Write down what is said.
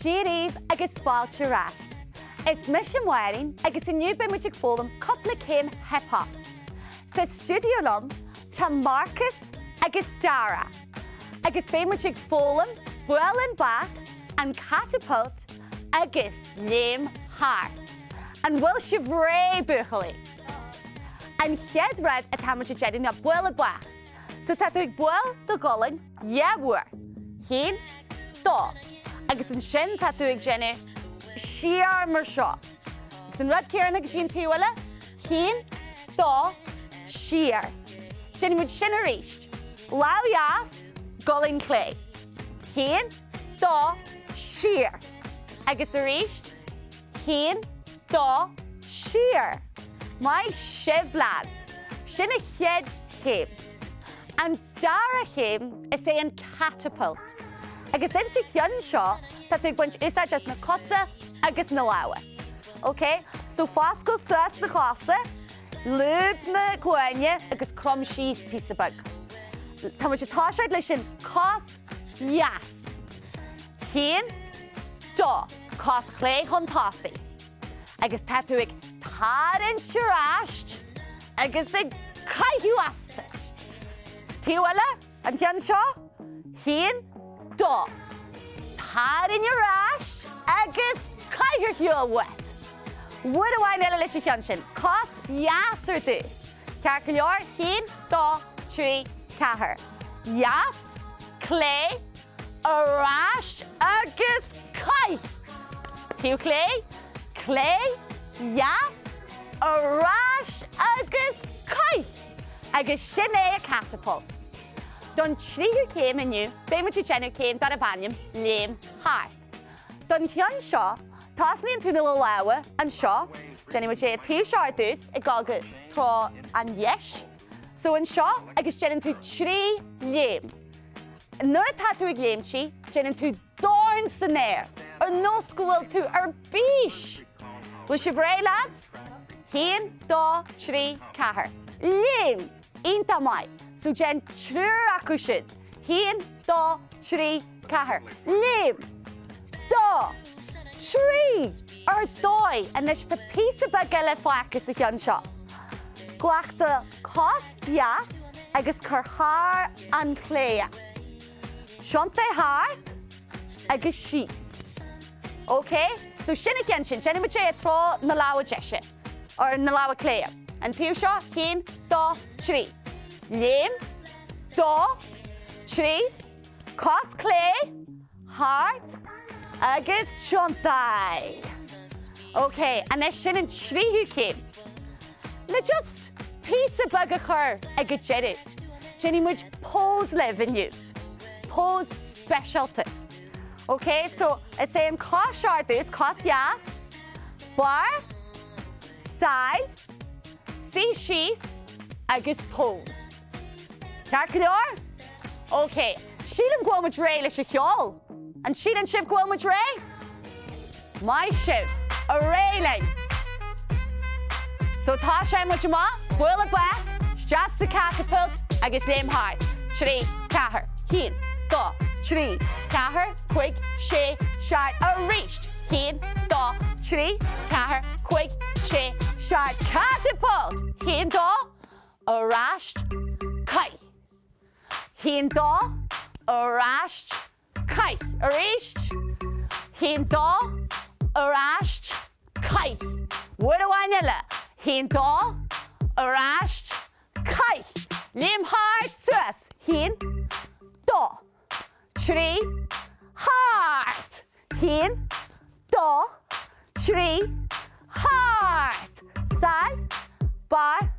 Díríomh agus fáilte ráist. Is mis Máirín agus inniu be muid ag fólam coppla céim hip-hop. Sa studio lom tá Marcus agus Dara. Agus be muid ag fólam buil an bach an catapult agus léim haar. An bhfuil si bhré buchaí. An chead rad a tá muid ag na buil a bach. So tá tú ag buil do golan jehúr. Hín, dó. Agus an sin tá tú ag déanú siar mar seo. Agus an rud céanna agus sin tíhile, hín, dó, siar. Déanú muid sin a ríist. Lau jas, golan clé. Hín, dó, siar. Agus a ríist, hín, dó, siar. Mai sibh lads. Sin a chead chéim. An dara chéim is é an catapult. Agus in sa cheann seo, tá tú ag buint úsá just na cosa agus na leabha. OK? So fáscail suas na chlása, lúb na gluaine agus crom síos písa bag. Tá muid táisiid leis sin cos jas. Hín, dó, cos clé chun tásaí. Agus tá tú ag tárin siráist agus ag caiithú astais. Tíhile an cheann seo? Hín, dó. Tárin siráist agus caiithú hiú wet. Bhuaid amháin eile leis a cheann sin. Cos jas ar dús. Cear go leor, hín, dó, trí, cethair. Jas, clé, aráist agus caith. Tíú clé, clé, jas, aráist agus caith. Agus sin é a catapult. Don tríú céim inniu, be muid déanú céim dar a bhainneam léim haar. Don cheann seo, tásnaíonn tú na leabha an seo, déanú muid sé tíú seo ar dús i gá go trá an dheis. So an seo agus déanann tú trí léim. Nuair atá tú ag léimtí, déanann tú dáin san air, ar nó go bhfuil tú ar bís. Bhfuil si bhré lads? Hín, dó, trí, cethair. Léim, ionta mai. So déan trúr acu siad. Hín, dó, trí, cethair. Léim, dó, trí, ar dói, a leis tá písa bag eile fáchas a cheann seo. Ghlaachta cos jas agus chur thar an cléa. Seanta háart agus síos. OK? So sinna ceann sin, déanú muid sé a trá na leabha deise, or na leabha cléa. An tíú seo, hín, dó, trí. Léim, dó, trí, cos clé, háart agus seantaí. OK, a leis sin an tríú céim. Le just písa bag a chur ag go deireadh. Déanú muid pose le inniu. Pose specialta. OK, so is é an cos seo ar dús, cos jas, bar, side, sí síos agus pose. Cear go leor? OK, siad an ghuail muid ré leis a cheol. An siad an sibh ghuail muid ré? Mai sibh, a ré lein. So tá sé muid má, bhuail a bach, just the catapult agus léim haar. Trí, cethair, hín, dó, trí, cethair, chuig, sé, seart, a ríist. Hín, dó, trí, cethair, chuig, sé, seart, catapult. Hín, dó, aráist, caith. Hín, dó, aráist, caith. A ríist. Hín, dó, aráist, caith. Bhuaid amháin eile. Hín, dó, aráist, caith. Léim haar suas. Hín, dó, trí, háart. Hín, dó, trí, háart. Side, bar,